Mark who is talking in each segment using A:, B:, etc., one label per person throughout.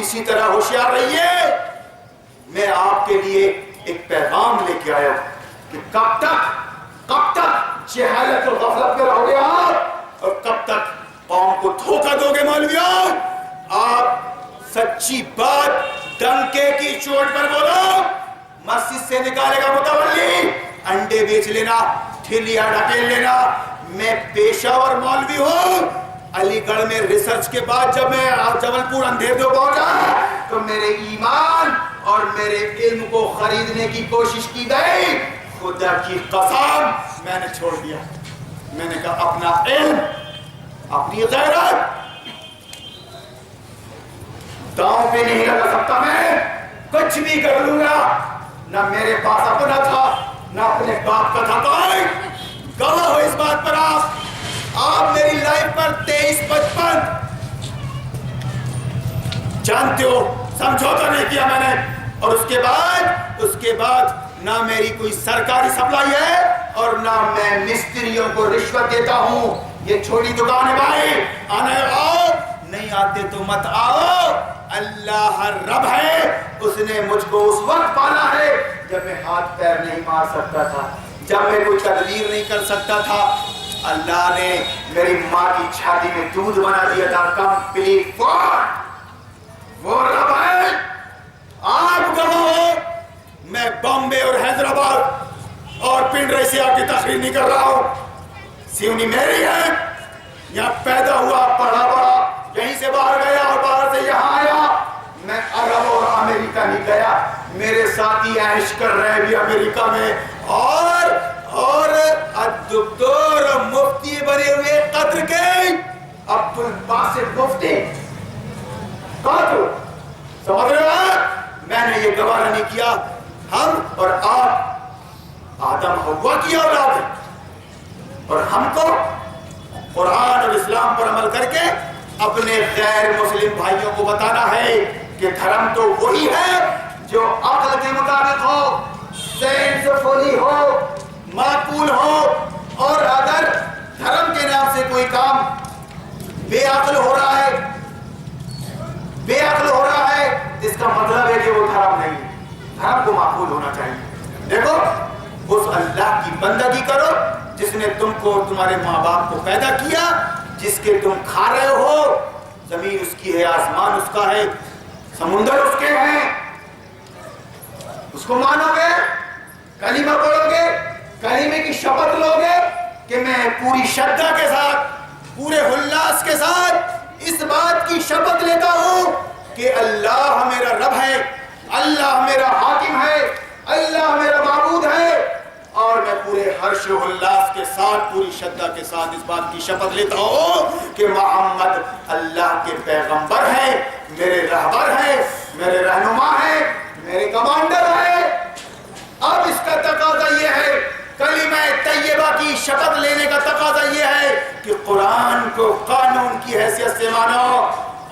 A: اسی طرح ہوشیار رہیے. میں آپ کے لیے ایک پیغام لے کے آیا ہوں کہ کب تک جہالت اور غفلت میں رہو گے آپ، اور کب تک قوم کو دھوکہ دو گے مولویوں. آپ سچی بات ڈنکے کی چوٹ پر بولو. مسجد سے نکالے گا متولی، انڈے بیچ لینا، ٹھیلیاں ڈھکیل لینا. میں پیشہ ور مولوی ہوں. علی گڑھ میں ریسرچ کے بعد جب میں جبل پور اندھیر دو پہنچا تو میرے ایمان اور میرے علم کو خریدنے کی کوشش کی گئی. خدا کی قسم میں نے چھوڑ دیا. میں نے کہا اپنا علم، اپنی غیرت داؤں پہ نہیں لگا سکتا. میں کچھ بھی کر لوں گا. نہ میرے پاس اپنا تھا نہ اپنے باپ کا تھا. کوئی گواہ ہو اس بات پر. آپ میری لائف پر 23-55 جانتے ہو سمجھوتا نہیں کیا میں نے. اور اس کے بعد نہ میری کوئی سرکاری سپلائی ہے اور نہ میں مستریوں کو رشوت دیتا ہوں. یہ چھوٹی دکان ہے بھائی، آنے آؤ، نہیں آتے تو مت آؤ. اللہ رب ہے، اس نے مجھ کو اس وقت پالا ہے جب میں ہاتھ پیر نہیں مار سکتا تھا، جب میں کوئی تدبیر نہیں کر سکتا تھا. اللہ نے میری ماں کی چھاتی میں دودھ بنا دیا تھا. کمپلیٹ فور وہ رب ہے. آپ گواہ، میں بامبے اور حیدرآباد اور پنڈرے سے آپ کی تقریر نہیں کر رہا ہوں. سیونی میری ہے. یہاں پیدا ہوا، پڑھا بڑا، یہیں سے باہر گیا اور باہر سے یہاں آیا. میں عرب اور امریکہ نہیں گیا. میرے ساتھی عیش کر رہے بھی امریکہ میں، اور الدکتور مفتی بنے ہوئے قطر کے عبد الباسط مفتی قطر. سمجھ رہے ہو؟ میں نے یہ گوارا نہیں کیا. ہم اور آپ آدم حوا کی اولاد ہیں، اور ہم کو قرآن اور اسلام پر عمل کر کے اپنے غیر مسلم بھائیوں کو بتانا ہے کہ دھرم تو وہی ہے جو عقل کے مطابق ہو، سینسفلی ہو، معقول ہو. اور اگر دھرم کے نام سے کوئی کام بے عقل ہو رہا ہے، اس کا مطلب ہے کہ وہ دھرم نہیں. دھرم کو معقول ہونا چاہیے. دیکھو، اس اللہ کی بندگی کرو جس نے تم کو اور تمہارے ماں باپ کو پیدا کیا، جس کے تم کھا رہے ہو. زمین اس کی ہے، آسمان اس کا ہے، سمندر اس کے ہیں. اس کو مانو گے، کلمہ پڑھو گے، کلمے کی شپث لو گے کہ میں پوری شدہ کے ساتھ، پورے ہلاس کے ساتھ اس بات کی شپث لیتا ہوں کہ اللہ میرا رب ہے، اللہ میرا حاکم ہے، اللہ میرا معبود ہے. اور میں پورے ہرش و ہلاس کے ساتھ، پوری شدہ کے ساتھ اس بات کی شپث لیتا ہوں کہ محمد اللہ کے پیغمبر ہیں، میرے رہبر ہیں، میرے رہنما ہیں، میرے کمانڈر ہیں. اب اس کا تقاضا یہ ہے، کلمہ طیبہ کی شپث لینے کا تقاضا یہ ہے کہ قرآن کو قانون کی حیثیت سے مانو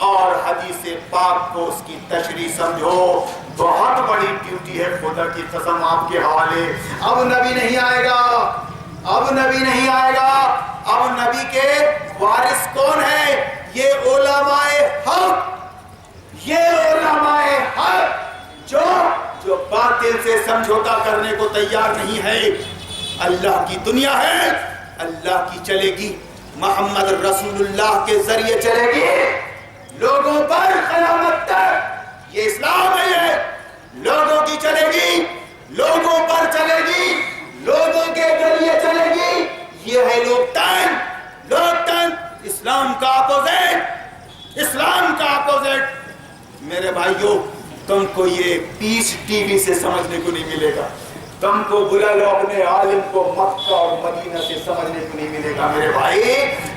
A: اور حدیث پاک کو اس کی تشریح سمجھو. بہت بڑی ڈیوٹی ہے خدا کی قسم آپ کے حوالے. اب نبی نہیں آئے گا، اب نبی نہیں آئے گا. اب نبی کے وارث کون ہے؟ یہ علماء حق، یہ علماء حق جو باطل سے سمجھوتا کرنے کو تیار نہیں ہے. اللہ کی دنیا ہے، اللہ کی چلے گی، محمد رسول اللہ کے ذریعے چلے گی لوگوں پر قیامت تک. یہ اسلام ہے، یہ لوگوں کی چلے گی، لوگوں پر چلے گی، لوگوں کے ذریعے چلے گی. یہ ہے لوکتن، اسلام کا اپوزٹ، اسلام کا اپوزٹ. میرے بھائیوں، تم کو یہ پیس ٹی وی سے سمجھنے کو نہیں ملے گا. تم کو بلا لو اپنے عالم کو مکہ اور مدینہ سے سمجھنے کو نہیں ملے گا. میرے بھائی،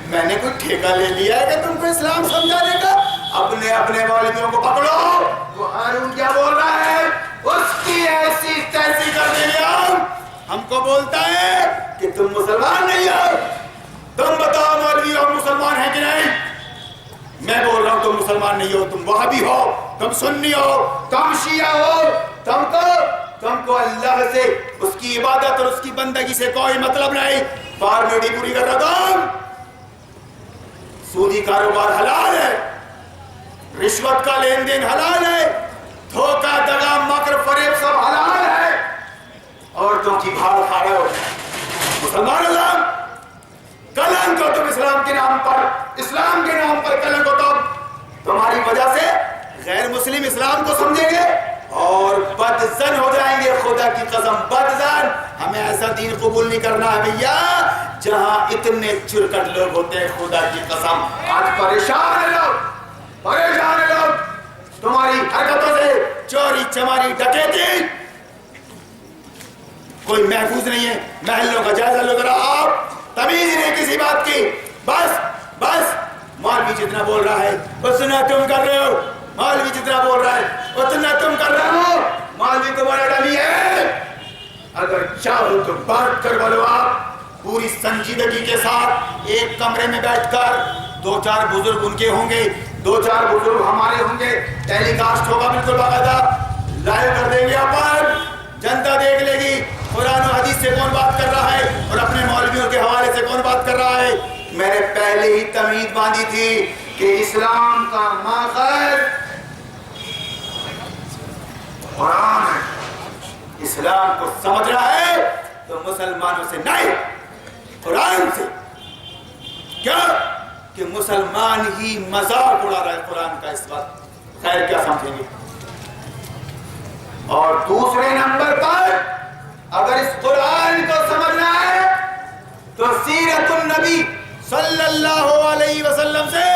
A: میں نے کوئی ٹھیکہ لے لیا ہے کہ تم کو اسلام سمجھانے کا؟ اپنے مولویوں کو پکڑو. وہ ہارون کیا بول رہا ہے؟ اس کی ایسی تیسی کر دیں. ہم کو بولتا ہے کہ تم مسلمان نہیں ہو. تم بتاؤ مولوی اور مسلمان ہیں کہ نہیں؟ میں بول رہا ہوں تم مسلمان نہیں ہو، تم وہابی ہو، تم سنی ہو، تم شیعہ ہو. تم کو اللہ سے، اس کی عبادت اور اس کی بندگی سے کوئی مطلب نہیں. فارمیلٹی پوری کر رہا تم. سودی کاروبار حلال ہے، رشوت کا لین دین حلال ہے, دھوکہ دغا مکر فریب سب حلال ہے, عورتوں کی بھاڑ کھا رہے ہو. مسلمان اسلام کلنک ہو تم اسلام کے نام پر, اسلام کے نام پر کلنک ہو تم. تمہاری وجہ سے غیر مسلم اسلام کو سمجھیں گے اور بدزن ہو جائیں گے. خدا کی قسم بدزن. ہمیں ایسا دین قبول نہیں کرنا ہے بھیا جہاں اتنے چرکٹ لوگ ہوتے ہیں. خدا کی قسم آج پریشان ہیں لوگ, پریشان ہیں لوگ تمہاری حرکتوں سے. چوری چماری ڈکیتی کوئی محفوظ نہیں ہے. محلوں کا جائزہ لو ذرا, آپ تمیز نہیں کسی بات کی. بس بس مولوی جتنا بول رہا ہے اتنا تم کر رہے ہو, مولوی جتنا بول رہا ہے اتنا تم کر رہے ہو. مولوی تمہارا ڈمی ہے. اگر چاہو تو بات کر بولو آپ پوری سنجیدگی کے ساتھ ایک کمرے میں بیٹھ کر. 2-4 بزرگ ان کے ہوں گے, 2-4 بزرگ ہمارے ہوں گے, ٹیلی کاسٹ ہوگا بالکل باقاعدہ, لائیو کر دیں گے اپن, جنتا دیکھ لے گی قرآن و حدیث سے کون بات کر رہا ہے اور اپنے مولویوں کے حوالے سے کون بات کر رہا ہے. میں نے پہلے ہی تمہید باندھی تھی کہ اسلام کا ماخذ قرآن ہے. اسلام کو سمجھ رہا ہے تو مسلمانوں سے نہیں, قرآن سے. کیا کہ مسلمان ہی مذاق اڑا رہا ہے قرآن کا اس وقت. خیر کیا سمجھیں گے. اور دوسرے نمبر پر اگر اس قرآن کو سمجھنا ہے تو سیرت النبی صلی اللہ علیہ وسلم سے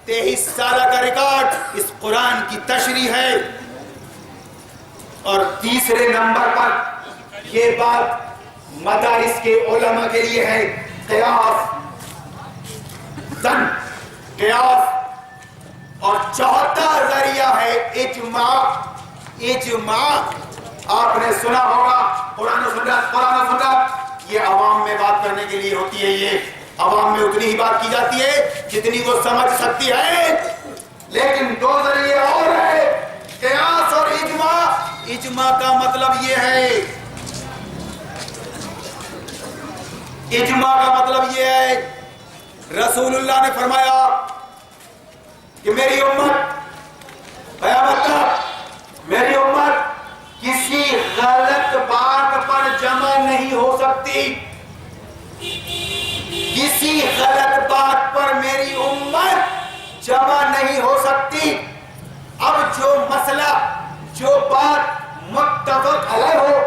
A: 23 سالہ کا ریکارڈ اس قرآن کی تشریح ہے. اور تیسرے نمبر پر یہ بات مدارس کے علماء کے لیے ہے, قیاس, زن, قیاس. اور چوتھا ذریعہ ہے اجماع. اجماع آپ نے سنا ہوگا, قرآن و سنت یہ عوام میں بات کرنے کے لیے ہوتی ہے. یہ عوام میں اتنی ہی بات کی جاتی ہے جتنی وہ سمجھ سکتی ہے. لیکن 2 ذریعے اور ہے, قیاس اور اجماع. اجماع کا مطلب یہ ہے, اجماع کا مطلب یہ ہے رسول اللہ نے فرمایا کہ میری امت قیامت تک میری امت کسی غلط بات پر جمع نہیں ہو سکتی. کسی غلط بات پر میری امت جمع نہیں ہو سکتی. اب جو مسئلہ, جو بات متفق علیہ ہو,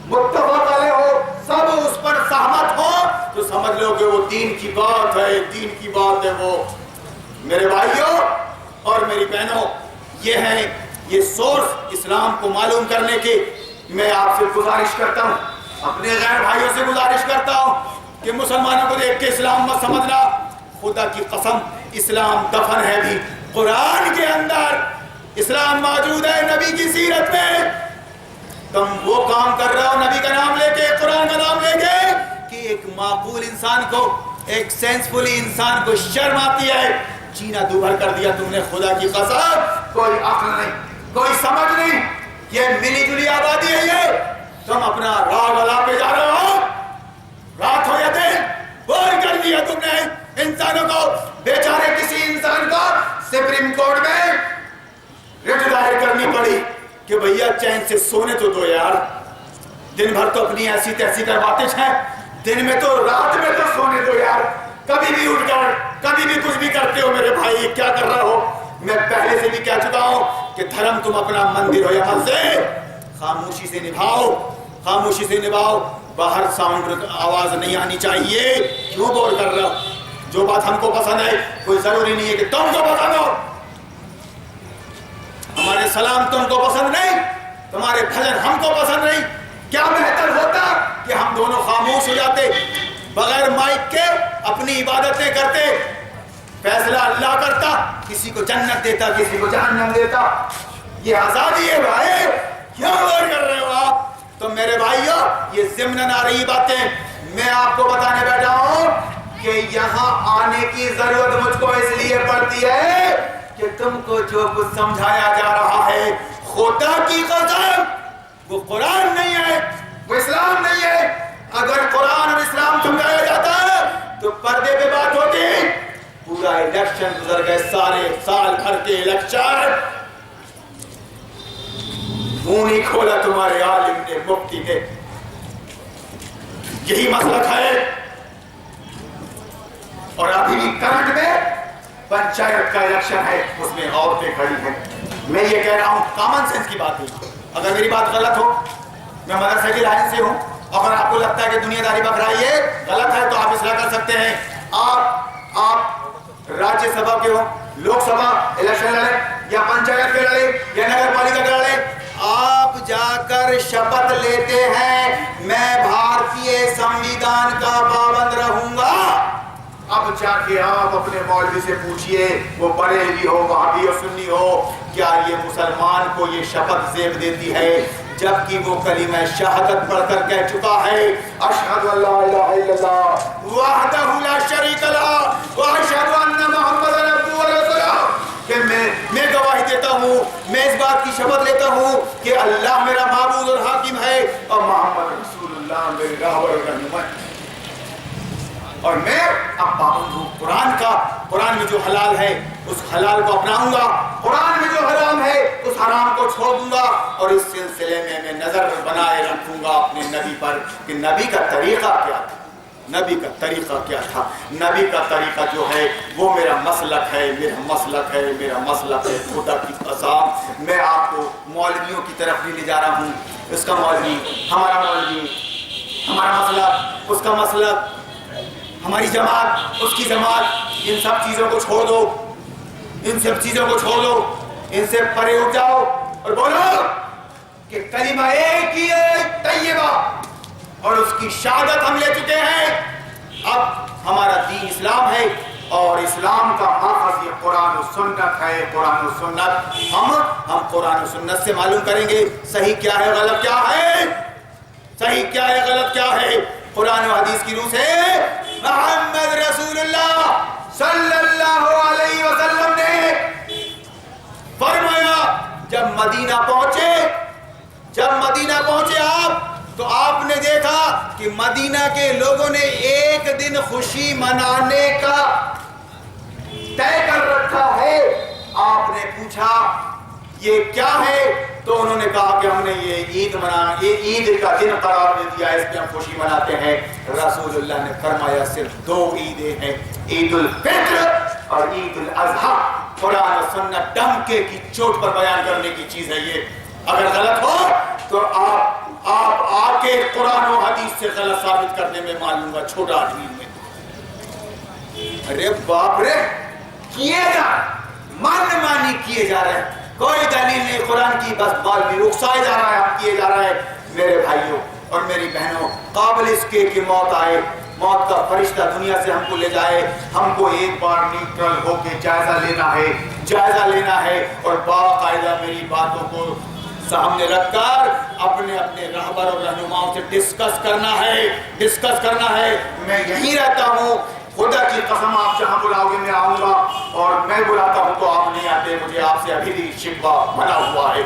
A: متفق علیہ ہو, سب اس پر سہمت ہو تو سمجھ لو کہ وہ دین کی بات ہے, دین کی بات ہے وہ. میرے بھائیوں اور میری بہنوں, یہ سورس اسلام کو معلوم کرنے کے میں آپ سے گزارش کرتا ہوں, اپنے غیر بھائیوں سے گزارش کرتا ہوں کہ مسلمانوں کو دیکھ کے اسلام مت سمجھنا. خدا کی قسم اسلام دفن ہے بھی قرآن کے اندر, اسلام موجود ہے نبی کی سیرت میں. تم وہ کام کر رہے ہو نبی کا نام لے کے, قرآن کا نام لے کے, کہ ایک معقول انسان کو, ایک سینسفلی انسان کو شرم آتی ہے. جینا دوبھر کر دیا تم نے. خدا کی قسم کوئی عقل نہیں, کوئی سمجھ نہیں. یہ ملی جلی آبادی ہے. یہ تم اپنا راگ الا پہ جا رہے ہو, رات ہو یا دن بور کر دیا تم نے انسانوں کو. بیچارے کسی انسان کو سپریم کورٹ میں رٹ دائر کرنی پڑی کہ بھیا چین سے سونے تو دو یار, دن بھر تو اپنی ایسی تیسی کرواتے ہیں, دن میں تو رات میں تو سونے دو یار. کبھی بھی اٹھ کر کبھی بھی کچھ بھی کرتے ہو میرے بھائی, کیا کر رہا ہو. میں پہلے سے بھی کہہ چکا ہوں کہ دھرم تم اپنا مندر ہو یا مسجد, خاموشی سے نبھاؤ, خاموشی سے نبھاؤ. باہر ساؤنڈ آواز نہیں آنی چاہیے. کیوں بور کر رہا ہو؟ جو بات ہم کو پسند ہے کوئی ضروری نہیں ہے کہ تم کو پسند ہو. ہمارے سلام تم کو پسند نہیں, تمہارے بھجن ہم کو پسند نہیں. کیا بہتر ہوتا کہ ہم دونوں خاموش ہو جاتے, بغیر مائک کے اپنی عبادتیں کرتے, فیصلہ اللہ کرتا, کسی کو جنت دیتا کسی کو جہنم دیتا. یہ آزادی ہے بھائی, کیوں غور کر رہے ہو آپ؟ تو میرے بھائیوں یہ ضمناً آ رہی باتیں میں آپ کو بتانے بیٹھا ہوں کہ یہاں آنے کی ضرورت مجھ کو اس لیے پڑتی ہے کہ تم کو جو کچھ سمجھایا جا رہا ہے خدا کی قسم وہ قرآن نہیں ہے, وہ اسلام نہیں ہے. اگر قرآن اور اسلام سمجھایا جاتا ہے تو پردے پہ بات ہوتی, پورا الیکشن گزر سارے سال بھر کے لیکچر منہ نہیں کھولا تمہارے عالم نے، مفتی نے. یہی مسلک ہے. اور ابھی بھی کرنٹ میں پنچایت کا الیکشن ہے، اس میں عورتیں کھڑی ہیں. میں یہ کہہ رہا ہوں کامن سینس کی بات ہے. اگر میری بات غلط ہو، میں مدرسے کی لائن سے ہوں، اگر آپ کو لگتا ہے کہ دنیا داری بکرائی ہے غلط ہے تو آپ اصلاح کر سکتے ہیں. آپ راجیہ سبھا کے ہو، لوک سبھا الیکشن لڑیں یا پنچایت کے لڑیں یا نگر پالیکا کے لڑیں، آپ جا کر شپت لیتے ہیں میں بھارتی سنویدھان کا پابند رہوں گا. اب جا کے آپ اپنے مولوی سے پوچھئے، وہ بریلوی ہو، وہابی اور سنی ہو، کیا یہ مسلمان کو یہ شپت زیب دیتی ہے جبکہ وہ کلمہ شہادت پڑھ کر کہہ چکا ہے اشہد ان لا الہ الا اللہ وحدہ لا شریک لہ واشہد ان محمد عبدہ ورسولہ، کہ میں گواہی دیتا ہوں، میں اس بات کی شپت لیتا ہوں کہ اللہ میرا معبود اور حاکم ہے اور محمد رسول اللہ میرے راہبر اور رہنما ہے. اور میں اب پابند ہوں قرآن کا. قرآن میں جو حلال ہے اس حلال کو اپناؤں گا، قرآن میں جو حرام ہے اس حرام کو چھوڑ دوں گا. اور اس سلسلے میں نظر بنائے رکھوں گا اپنے نبی پر کہ نبی کا طریقہ کیا تھا. نبی کا طریقہ کیا تھا؟ نبی کا طریقہ جو ہے وہ میرا مسلک ہے، میرا مسلک ہے، میرا مسلک ہے. خدا کی قسم میں آپ کو مولویوں کی طرف نہیں لے جا رہا ہوں. اس کا مولوی، ہمارا مولوی، ہمارا مسلک، اس کا مسلک، ہماری جماعت، اس کی جماعت، ان سب چیزوں کو چھوڑ دو، ان سب چیزوں کو چھوڑ دو، ان سے پرے اٹھ جاؤ اور بولو کہ کلمہ ایک ہی ہے طیبہ اور اس کی شہادت ہم لے چکے ہیں. اب ہمارا دین اسلام ہے اور اسلام کا ماخذ یہ قرآن و سنت ہے. قرآن و سنت ہم قرآن و سنت سے معلوم کریں گے صحیح کیا ہے غلط کیا ہے، صحیح کیا ہے غلط کیا ہے. قرآن و حدیث کی روح سے محمد رسول اللہ صلی اللہ علیہ وسلم نے فرمایا جب مدینہ پہنچے آپ تو آپ نے دیکھا کہ مدینہ کے لوگوں نے ایک دن خوشی منانے کا طے کر رکھا ہے. آپ نے پوچھا یہ کیا ہے تو انہوں نے کہا کہ ہم نے یہ عید کا دن قرار دے دیا، اس پہ ہم خوشی مناتے ہیں. رسول اللہ نے فرمایا صرف دو عیدیں ہیں، عید الفطر اور عید الاضحیٰ. قرآن و سنت ڈنکے کی چوٹ پر بیان کرنے کی چیز ہے. یہ اگر غلط ہو تو آپ آ کے قرآن و حدیث سے غلط ثابت کرنے میں معلوم گا چھوٹا آدمی میں. ارے باپ رے، کیے جا من مانی کیے جا رہے ہیں، کوئی دلیل نہیں قرآن کی، بس بال بھی اکسائے جا رہا ہے، آپ کیے جا رہا ہے. میرے بھائیوں اور میری بہنوں، قابل اس کے کہ موت آئے، موت کا فرشتہ دنیا سے ہم کو لے جائے، ہم کو ایک بار نیوٹرل ہو کے جائزہ لینا ہے اور باقاعدہ میری باتوں کو سامنے رکھ کر اپنے رہبر اور رہنماؤں سے ڈسکس کرنا ہے. میں یہیں رہتا ہوں، خدا کی قسم آپ جہاں بلاؤ گے میں آؤں گا، اور میں بلاتا ہوں تو آپ نہیں آتے، مجھے آپ سے ابھی بھی شکوہ بنا ہوا ہے.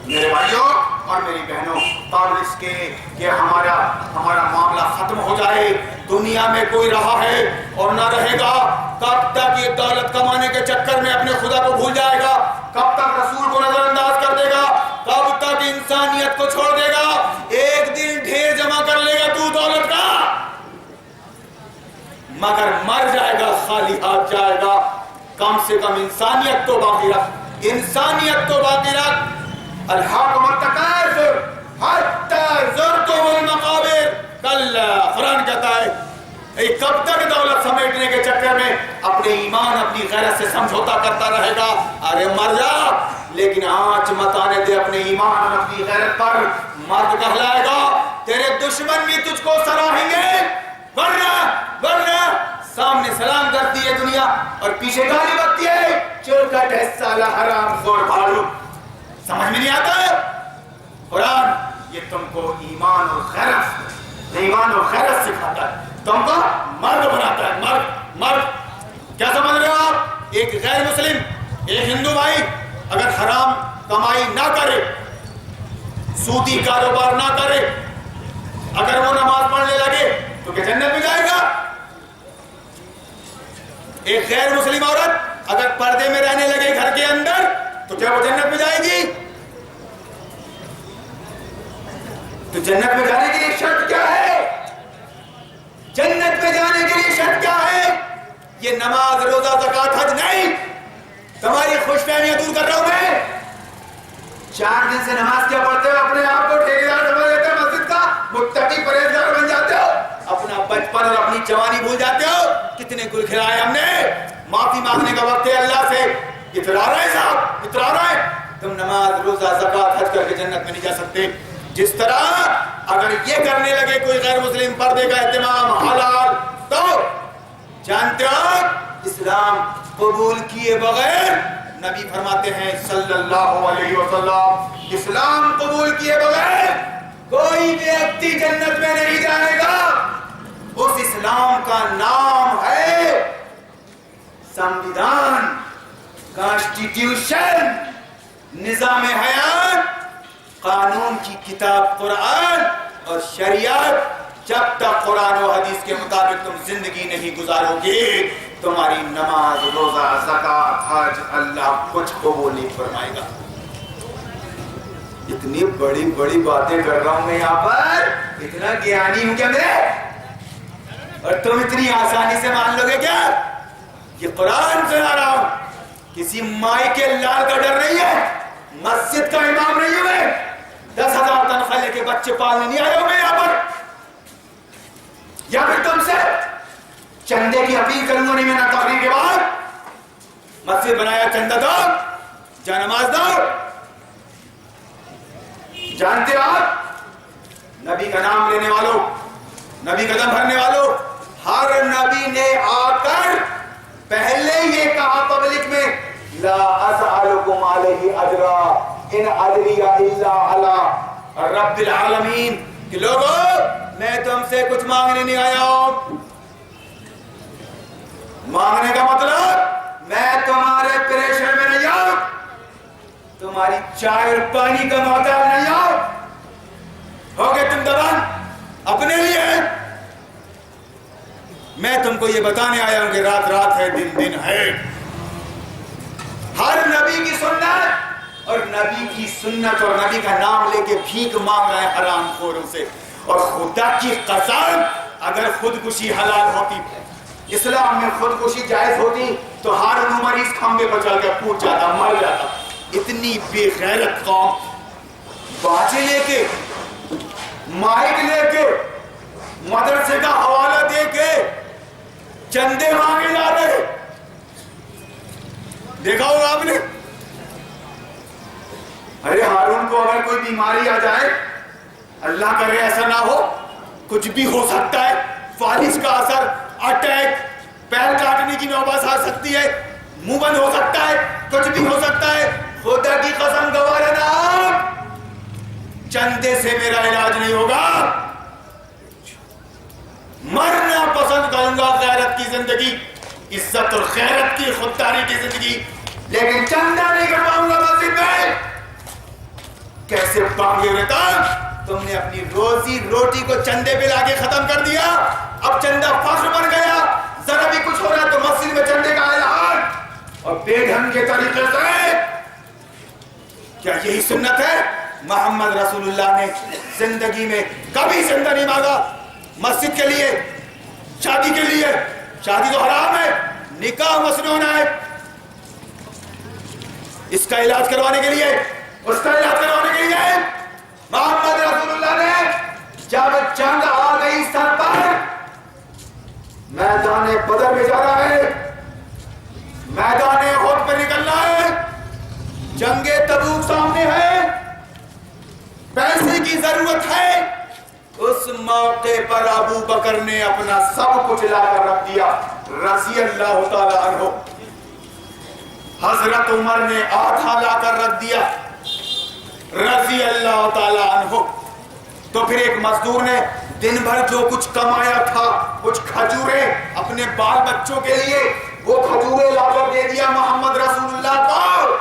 A: میرے بھائیوں اور میری بہنوں، قابل اس کے کہ ہمارا معاملہ ختم ہو جائے. دنیا میں کوئی رہا ہے اور نہ رہے گا. کب تک یہ دولت کمانے کے چکر میں اپنے خدا کو بھول جائے گا؟ کب تک رسول کو نظر انداز کر دے گا؟ کب تک انسانیت کو چھوڑ دے گا؟ ایک دن ڈھیر جمع کر لے گا تو دولت کا، مگر مر جائے گا، خالی ہاتھ جائے گا. کم سے کم انسانیت تو باقی رکھ. الحاکم التکاثر حتی زرتم المقابر. قرآن کہتا ہے کب تک دولت سمیٹنے کے چکر میں اپنے ایمان اپنی غیرت سے سمجھوتا کرتا رہے گا؟ ارے مر جا، لیکن آنچ مت آنے دے اپنے ایمان اور اپنی غیرت پر. مرد کہلائے گا، تیرے دشمن بھی تجھ کو سراہیں گے، ورنہ سامنے سلام کرتی ہے دنیا اور پیچھے گالی بکتی ہے، چرکٹ ہے سالہ حرام خور بھاڑو. سمجھ میں نہیں آتا ہے؟ قرآن یہ تم کو ایمان اور غیرت سکھاتا ہے، تم کو مرد بناتا ہے. مرد کیا سمجھ رہے ہو آپ؟ ایک غیر مسلم، ایک ہندو بھائی اگر حرام کمائی نہ کرے، سودی کاروبار نہ کرے، اگر وہ نماز پڑھنے لگے تو کیا جنت میں جائے گا؟ ایک غیر مسلم عورت اگر پردے میں رہنے کیا وہ جنت میں جائے گی؟ تو جنت میں جانے کے لیے شرط کیا ہے؟ جنت میں جانے کے لیے شرط کیا ہے؟ یہ نماز روزہ زکات حج نہیں. تمہاری خوش فہمیاں دور کر رہا ہوں میں. 4 دن سے نماز کیا پڑھتے ہو؟ اپنے آپ کو ٹھیکیدار سمجھ لیتے ہو مسجد کا، متقی پرہیزگار بن جاتے ہو، اپنا بچپن اور اپنی جوانی بھول جاتے ہو. کتنے گل کھلائے ہم نے. معافی مانگنے کا وقت ہے اللہ سے. اترا رہے صاحب، اترا رہے. تم نماز روزہ زکات حج کر کے جنت میں نہیں جا سکتے. جس طرح اگر یہ کرنے لگے کوئی غیر مسلم پردے کا اہتمام حلال، تو جانتے ہو اسلام قبول کیے بغیر، نبی فرماتے ہیں صلی اللہ علیہ وسلم، اسلام قبول کیے بغیر کوئی ویکتی جنت میں نہیں جائے گا. اس اسلام کا نام ہے سنویدھان، کانسٹیٹیوشن، نظام حیات، قانون کی کتاب قرآن اور شریعت. جب تک قرآن و حدیث کے مطابق تم زندگی نہیں گزارو گے، تمہاری نماز روزہ زکات حج اللہ کچھ قبول نہیں فرمائے گا. اتنی بڑی بڑی باتیں کر رہا ہوں میں یہاں پر، اتنا گیانی ہوں کیا میں؟ اور تم اتنی آسانی سے مان لو گے کیا؟ یہ قرآن سنا رہا ہوں. کسی مائی کے لال کا ڈر نہیں ہے، مسجد کا امام نہیں ہوں میں، 10,000 تنخواہ لے کے بچے پالنے نہیں آیا ہوں میں یہاں پر. یا پھر تم سے چندے کی اپیل کروں گا نہیں میں نہ تقریر کے بعد. مسجد بنایا چندہ دو، جا نماز دو. جانتے ہو آپ نبی کا نام لینے والوں، نبی قدم بھرنے والوں، ہر نبی نے آ کر پہلے یہ کہا پبلک میں، لا اسألکم علیہ اجرا ان اجری الا علی رب العالمین، کہ لوگوں میں تم سے کچھ مانگنے نہیں آیا ہوں. مانگنے کا مطلب میں تمہارے پریشر میں نہیں آؤں، تمہاری چائے اور پانی کا محتاج نہیں آؤں. ہوگے تم دبان اپنے لیے. میں تم کو یہ بتانے آیا ہوں کہ رات رات ہے، دن دن ہے. ہر نبی کی سنت اور نبی کی سنت اور نبی کا نام لے کے بھیک مانگ رہے ہیں حرام خوروں سے. اور خدا کی قسم اگر خودکشی حلال ہوتی، اسلام میں خودکشی جائز ہوتی، تو ہارون عمر اس کھمبے پر چل کے پوچھ جاتا، مر جاتا. اتنی بے غیرت قوم، باجے لے کے، مائک لے کے، مدرسے کا حوالہ دے کے چندے مانگے جا رہے. دیکھا ہوگا آپ نے. ارے ہارون کو اگر کوئی بیماری آ جائے، اللہ کرے ایسا نہ ہو، کچھ بھی ہو سکتا ہے، فالج کا اثر، اٹیک، پیر کاٹنے کی نوبت آ سکتی ہے، منہ بند ہو سکتا ہے، کچھ بھی ہو سکتا ہے. خدا کی قسم گوارا نہ، چندے سے میرا علاج نہیں ہوگا. مرنا پسند کروں گا غیرت کی زندگی، عزت اور غیرت کی خودداری کی زندگی، لیکن چندہ نہیں کر پاؤں گا مسجد میں. کیسے پاؤں گے تھا؟ تم نے اپنی روزی روٹی کو چندے پہ لا کے ختم کر دیا. اب چندہ فخر بن گیا. ذرا بھی کچھ ہو رہا تو مسجد میں چندے کا اعلان، اور بے ڈھنگ کے طریقے سے. کیا یہی سنت ہے؟ محمد رسول اللہ نے زندگی میں کبھی چندہ نہیں مانگا. مسجد کے لیے، شادی کے لیے، شادی تو حرام ہے، نکاح مسنون ہے، اس کا علاج کروانے کے لیے، اس کا علاج کروانے کے لیے محمد رسول اللہ نے جب جنگ آ گئی سر پر، میدان بدر میں جا رہا ہے، میدان احد پہ نکلنا ہے، جنگ تبوک سامنے ہے، پیسے کی ضرورت ہے. اس موقع پر ابو بکر نے اپنا سب کچھ لا کر رکھ دیا رضی اللہ تعالی عنہ. حضرت عمر نے آدھا لا کر رکھ دیا رضی اللہ تعالی عنہ. تو پھر ایک مزدور نے دن بھر جو کچھ کمایا تھا، کچھ کھجوریں اپنے بال بچوں کے لیے، وہ کھجوریں لا کر دے دیا محمد رسول اللہ کو.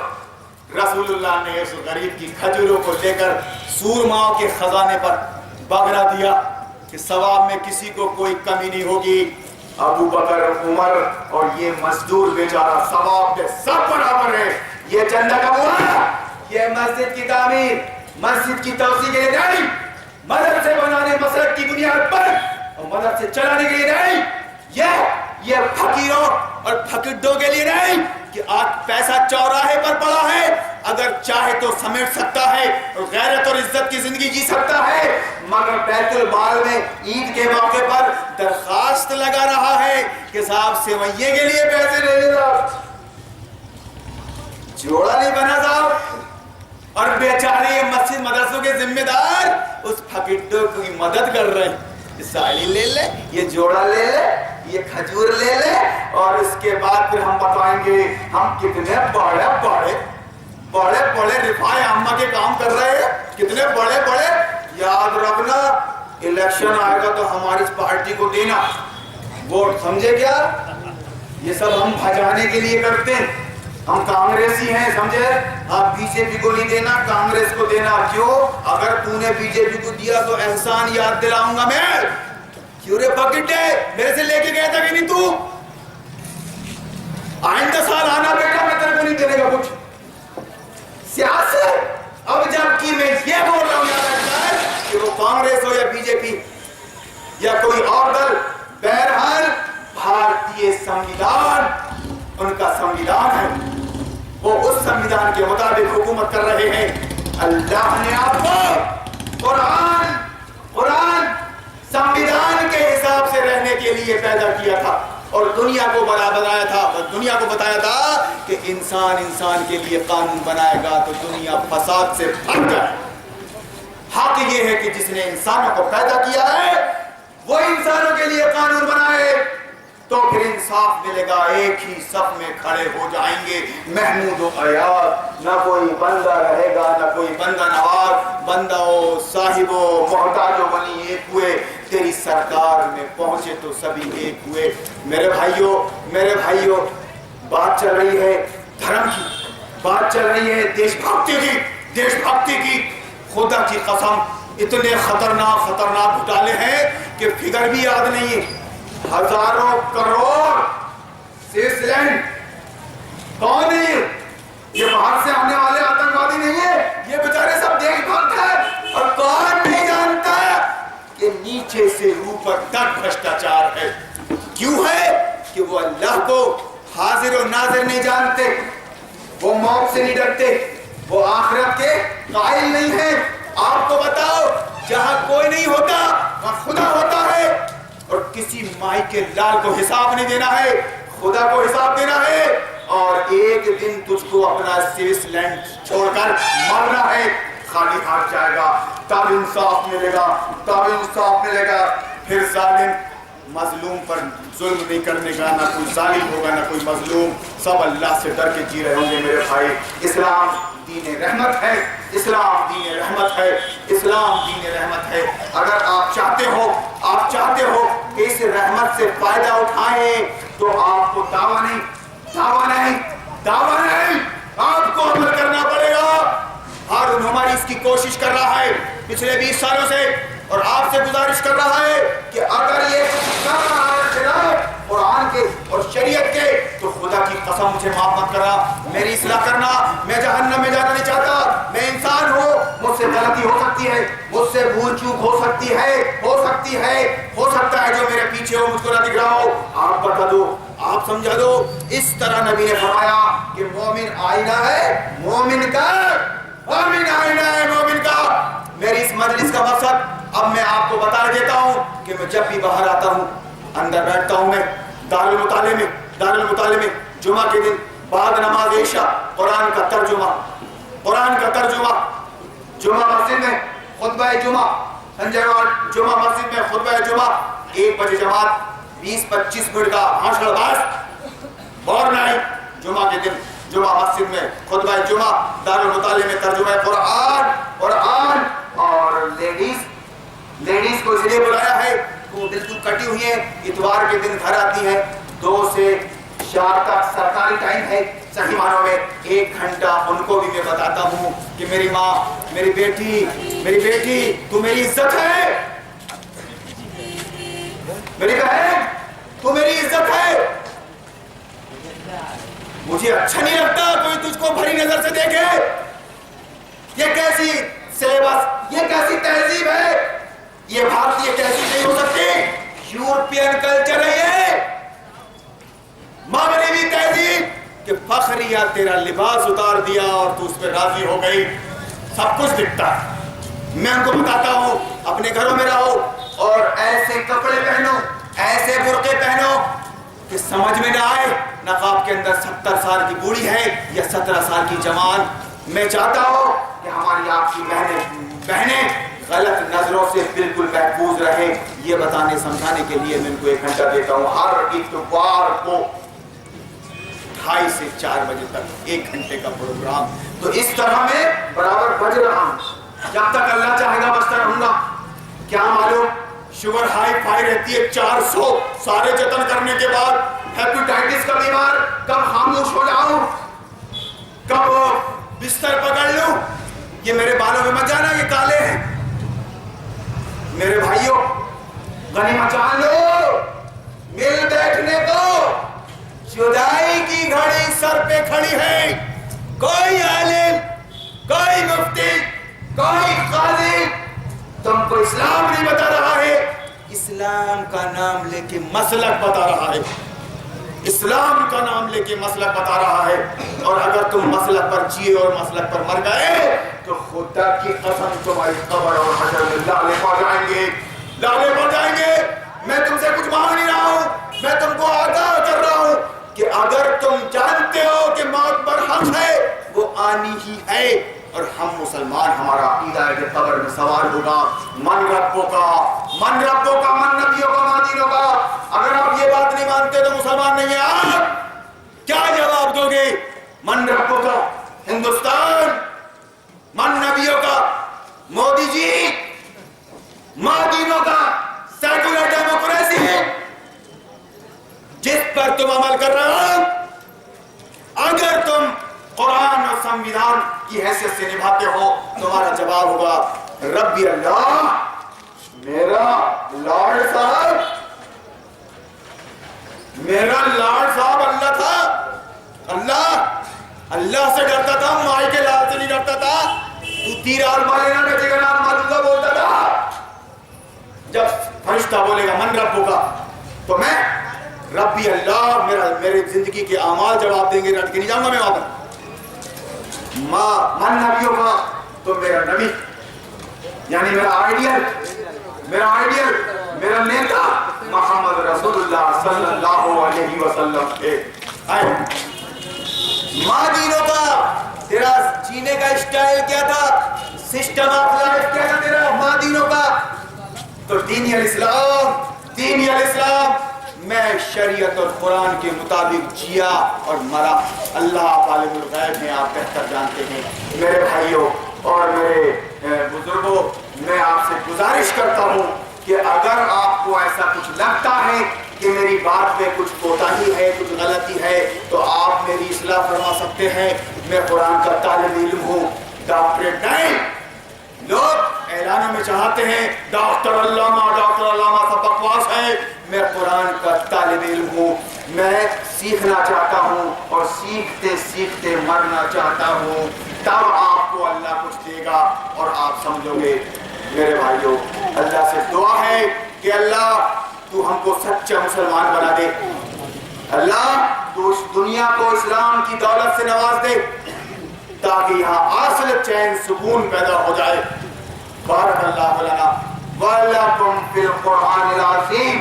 A: رسول اللہ نے اس غریب کی کھجوروں کو لے کر سورماؤں کے خزانے پر بگڑا دیا کہ ثواب میں کسی کو کوئی کمی نہیں ہوگی. ابو بکر عمر اور یہ مزدور بیچارہ ثواب پہ سب برابر ہے. یہ چندہ کب ہوا؟ یہ مسجد کی تعمیر، مسجد کی توسیع کے لیے نہیں، مدرسے بنانے مسجد کی بنیاد پر اور مدرسے چلانے کے لیے نہیں، یہ فقیروں اور پھکڑوں کے لیے نہیں کہ آج پیسہ چوراہے پر پڑا ہے، اگر چاہے تو سمیٹ سکتا ہے اور غیرت اور عزت کی زندگی جی سکتا ہے، مگر بیت المال میں عید کے موقع پر درخواست لگا رہا ہے کہ صاحب سیوئیے کے لیے پیسے لے لے صاحب، جوڑا نہیں بنا صاحب، اور بیچارے مسجد مدرسوں کے ذمہ دار اس پھکڑوں کی مدد کر رہے ہیں. ساڑی لے لے، یہ جوڑا لے لے، یہ کھجور لے لے، اور اس کے بعد پھر ہم بتائیں گے ہم کتنے بڑے رفاع عامہ کے کام کر رہے ہیں، کتنے بڑے. یاد رکھنا الیکشن آئے گا تو ہماری پارٹی کو دینا ووٹ، سمجھے کیا؟ یہ سب ہم بھجانے کے لیے کرتے ہیں. ہم کانگریسی ہیں، سمجھے؟ آپ بی جے پی کو نہیں دینا، کانگریس کو دینا. کیوں؟ اگر تو نے بی جے پی کو دیا تو احسان یاد دلاؤں گا میں. کیوں رے پکڑے، میرے سے لے کے گیا تھا کہ نہیں تو؟ آئندہ سال آنا بیٹا، میں تیرے کو نہیں دینے گا کچھ. سیاست اب جب کی میں یہ بول رہا ہوں کہ وہ کانگریس ہو یا بی جے پی یا کوئی اور دل، بہرحال بھارتی سنویدھان ان کا سنویدھان ہے، وہ اس سنویدھان کے مطابق حکومت کر رہے ہیں. اللہ نے آپ کو قرآن سنویدھان کے حساب سے رہنے کے لیے پیدا کیا تھا اور دنیا کو بنایا تھا، اور دنیا کو بتایا تھا کہ انسان کے لیے قانون بنائے گا تو دنیا فساد سے بھر جائے. حق یہ ہے کہ جس نے انسانوں کو پیدا کیا ہے وہ انسانوں کے لیے قانون بنائے تو پھر انصاف ملے گا. ایک ہی صف میں کھڑے ہو جائیں گے محمود و عیاض، نہ کوئی بندہ رہے گا نہ کوئی بندہ نواز، بندہ و صاحب و محتاج و غنی ایک ہوئے، تیری سرکار میں پہنچے تو سبھی ایک ہوئے. میرے بھائیوں بات چل رہی ہے دھرم کی، بات چل رہی ہے دیش بھکتی کی. خدا کی قسم اتنے خطرناک گھوٹالے ہیں کہ فگر بھی یاد نہیں ہے. ہزاروں کروڑ سوئس لینڈ کون ہے؟ یہ باہر سے آنے والے آتنکوادی نہیں ہے، یہ بیچارے سب دیش بھکت ہے. اور کون نہیں جانتا کہ نیچے سے اوپر تک بھرشٹاچار ہے. کیوں ہے؟ کہ وہ اللہ کو حاضر و ناظر نہیں جانتے، وہ موت سے نہیں ڈرتے، وہ آخرت کے قائل نہیں ہیں. آپ کو بتاؤ جہاں کوئی نہیں ہوتا وہاں خدا ہوتا ہے، اور کسی مائی کے لال کو حساب نہیں دینا ہے، خدا کو حساب دینا ہے. اور ایک دن تجھ کو اپنا سوئس لینڈ چھوڑ کر مرنا ہے، خالی ہاتھ جائے گا، تب انصاف ملے گا. پھر ظالم مظلوم پر ظلم نہیں کرنے کا، نہ کوئی ظالم ہوگا نہ کوئی مظلوم، سب اللہ سے ڈر کے جی رہے ہوں گے. میرے بھائی اسلام دین رحمت ہے، اسلام دین رحمت ہے. اگر آپ چاہتے ہو کہ اس رحمت سے فائدہ اٹھائیں تو آپ کو دعویٰ نہیں آپ کو عمل کرنا پڑے گا. ہارون ہماری اس کی کوشش کر رہا ہے پچھلے 20 سالوں سے، اور آپ سے گزارش کر رہا ہے کہ اگر یہ کر رہا ہے خلاف قرآن کے اور شریعت کے تو خدا کی قسم مجھے معاف مت کرنا، میری اصلاح کرنا. میں جہنم میں جانا نہیں چاہتا، میں انسان ہوں، مجھ سے غلطی ہو سکتی ہے، مجھ سے بھول چوک ہو سکتا ہے جو میرے پیچھے ہو مجھ کو نہ دکھ رہا ہو. آپ بتا دو، آپ سمجھا دو. اس طرح نبی نے فرمایا کہ مومن آئینہ ہے، مومن کا. میری اس مجلس کا مقصد اب میں آپ کو بتا دیتا ہوں کہ میں جب بھی باہر آتا ہوں اندر بیٹھتا ہوں، میں دارالمطالعے میں جمعہ کے دن بعد نماز عشاء قرآن کا ترجمہ جمعہ مسجد میں خطبہ جمعہ، سنجے روڈ جمعہ مسجد میں خطبہ جمعہ 1 بجے جماعت 20-25 منٹ کا بھاشن بس اور نہیں. جمعہ کے دن جمعہ مسجد میں خطبہ جمعہ، دارالمطالعے میں ترجمہ قرآن. اور لیڈیز کو اس لیے بلایا ہے کہ وہ بالکل کٹی ہوئی ہیں، اتوار کے دن گھر آتی ہیں، 2 سے 4 تک سرکاری ٹائم ہے، صحیح معنوں میں 1 گھنٹہ ان کو بھی میں بتاتا ہوں کہ میری ماں، میری بیٹی تو میری عزت ہے، میری بہن تو میری مجھے اچھا نہیں لگتا کوئی تجھ کو بھری نظر سے دیکھے. یہ کیسی سلیبس، یہ کیسی تہذیب ہے؟ یہ بھارتی تہذیب نہیں ہو سکتی، یورپین کلچر ہے یہ، مغربی تہذیب. کہ فخریہ تیرا لباس اتار دیا اور تو اس پہ راضی ہو گئی، سب کچھ دکھتا ہے. میں ان کو بتاتا ہوں اپنے گھروں میں رہو اور ایسے کپڑے پہنو، ایسے برقعے پہنو کہ سمجھ میں نہ آئے نقاب کے اندر 70 سال کی بوڑھی ہے یا 17 سال کی جوان. میں چاہتا ہوں کہ ہماری آپ کی بہنیں غلط نظروں سے بالکل محفوظ رہیں. یہ بتانے سمجھانے کے لیے میں ان کو 1 گھنٹہ دیتا ہوں ہر اتوار کو 2:30 سے 4 بجے تک 1 گھنٹے کا پروگرام. تو اس طرح میں برابر بج رہا ہوں، جب تک اللہ چاہے گا بچتا رہوں گا. کیا معلوم شوگر ہائی فائی رہتی ہے 400، سارے جتن کرنے کے بعد ہیپیٹائٹس کا بیمار، کب خاموش ہو جاؤں، کب بستر پکڑ لوں. یہ میرے بالوں میں مت جانا، یہ کالے ہیں. میرے بھائیوں غنیمت جان لو، مل بیٹھنے کو. جدائی کی گھڑی سر پہ کھڑی ہے. کوئی عالم، کوئی مفتی، کوئی قاضی تم کو اسلام نہیں بتا رہا ہے، اسلام کا نام لے کے مسلک بتا رہا ہے، اسلام کا نام لے کے مسلک بتا رہا ہے. اور اگر تم مسلک پر جیے اور مسلک پر مر گئے تو خدا کی قسم تمہاری قبر اور حشر میں لالے پڑ جائیں گے، لالے پڑ جائیں گے. میں تم سے کچھ مانگ نہیں رہا ہوں، میں تم کو آگاہ کر رہا ہوں کہ اگر تم جانتے ہو کہ موت برحق ہے، وہ آنی ہی ہے. اور ہم مسلمان، ہمارا عقیدہ ہے کہ قبر میں سوال ہوگا من ربوں کا، من ربوں کا، من نبیوں کا، من دینوں کا. اگر آپ یہ بات نہیں مانتے تو مسلمان نہیں ہیں. آپ کیا جواب دو گے؟ من ربوں کا ہندوستان، من نبیوں کا مودی جی، من دینوں کا سیکولر ڈیموکریسی جس پر تم عمل کر رہے ہو. اگر تم قرآن اور سنویدھان کی حیثیت سے نبھاتے ہو، تمہارا جواب ہوگا ربی اللہ، میرا لارڈ صاحب، میرا لارڈ صاحب اللہ تھا. اللہ سے ڈرتا تھا، مائی کے لال سے نہیں ڈرتا تھا. تو تیر آلما لینا بیٹے کا نام اللہ بولتا تھا. جب فرشتہ بولے گا من ربوں کا تو میں ربی اللہ، میرے زندگی کے اعمال جواب دیں گے، رٹ کے نہیں جاؤں گا میں وہاں پر. من نبیوں کا تو میرا نبی یعنی میرا آئیڈیل، میرا نیتا محمد رسول اللہ صلی اللہ علیہ وسلم ہے. ماں دینوں کا تیرا جینے کا اسٹائل کیا تھا، سسٹم آف لائف کیا تھا تیرا ماں دینوں کا؟ تو دینی الاسلام میں شریعت اور قرآن کے مطابق جیا اور مرا. اللہ عالم الغیب میں آپ بہتر جانتے ہیں. میرے بھائیوں اور میرے بزرگوں، میں آپ سے گزارش کرتا ہوں کہ اگر آپ کو ایسا کچھ لگتا ہے کہ میری بات میں کچھ کوتاہی ہے، کچھ غلطی ہے، تو آپ میری اصلاح فرما سکتے ہیں. میں قرآن کا طالب علم ہوں، ڈاکٹریٹ نہیں. لوگ اعلانوں میں چاہتے ہیں ڈاکٹر علامہ سب بکواس ہے. میں قرآن کا طالب علم ہوں، میں سیکھنا چاہتا ہوں اور سیکھتے سیکھتے مرنا چاہتا ہوں. تب آپ کو اللہ کچھ دے گا اور آپ سمجھو گے. میرے بھائیوں، اللہ سے دعا ہے کہ اللہ تو ہم کو سچا مسلمان بنا دے. اللہ تو اس دنیا کو اسلام کی دولت سے نواز دے تاکہ یہاں اصل چین سکون پیدا ہو جائے. بارک اللہ لنا ولکم فی القرآن العظیم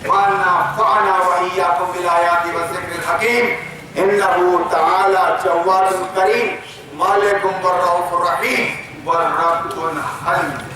A: ونفعنا وإياكم بالآیات والذکر الحکیم. انہ تعالی جواد کریم مالک الرؤوف الرحیم والرب الحلیم.